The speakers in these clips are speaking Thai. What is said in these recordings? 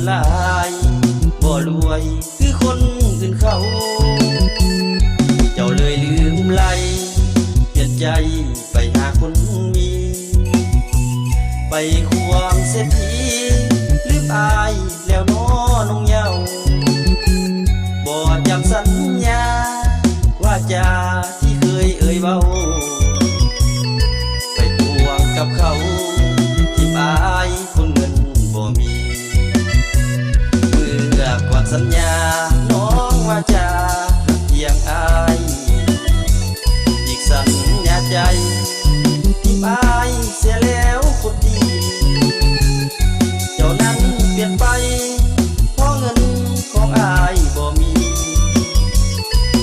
หลายบ่รวยคือคนอื่นเขาเจ้าเลยลืมไหลเปลี่ยนใจไปหาคนมีไปควงเศรษฐีลืมอายแล้วน้อน้องเยาบ่จำสัญญาว่าจาที่เคยเอ่ยเว้าไปควงกับเขาที่อายคนเงินบ่มีเมื่อก่อนสัญญาน้องว่าจะเพียงอายอีกสัญญาใจที่อายเสียแล้วคนดีเจ้านั้นเปลี่ยนไปเพราะเงินของอายบ่มี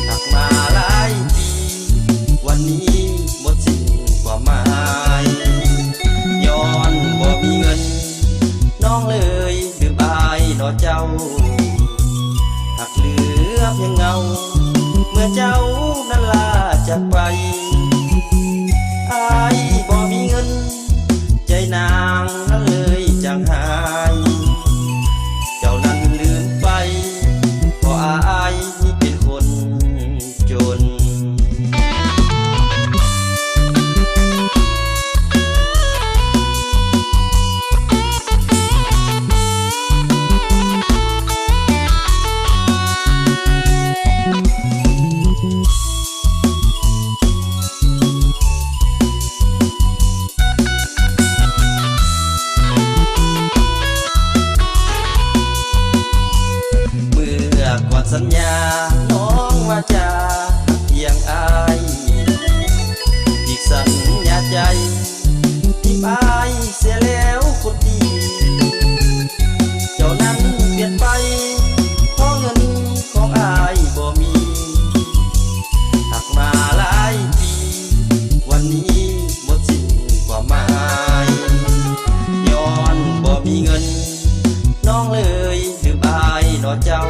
หักมาหลายปีวันนี้หมดสิ้นความหมายย้อนบ่มีเงินน้องเลยลืมอายเนาะเจ้าหักเหลือเพียงเงาเมื่อเจ้านั้นลาจากไปอายบ่มีเงินใจนางนั้นเลยจางหายเจ้านั้นลืมไปเพราะอายนี่เป็นคนจนก่อนสัญญาน้องว่าจะเพียงอายอีกสัญญาใจที่อายเสียแล้วคนดีเจ้านั้นเปลี่ยนไปเพราะเงินของอายบ่มีหักมาหลายปีวันนี้หมดสิ้นความหมายย้อนบ่มีเงินน้องเลยลืมอายเนาะเจ้า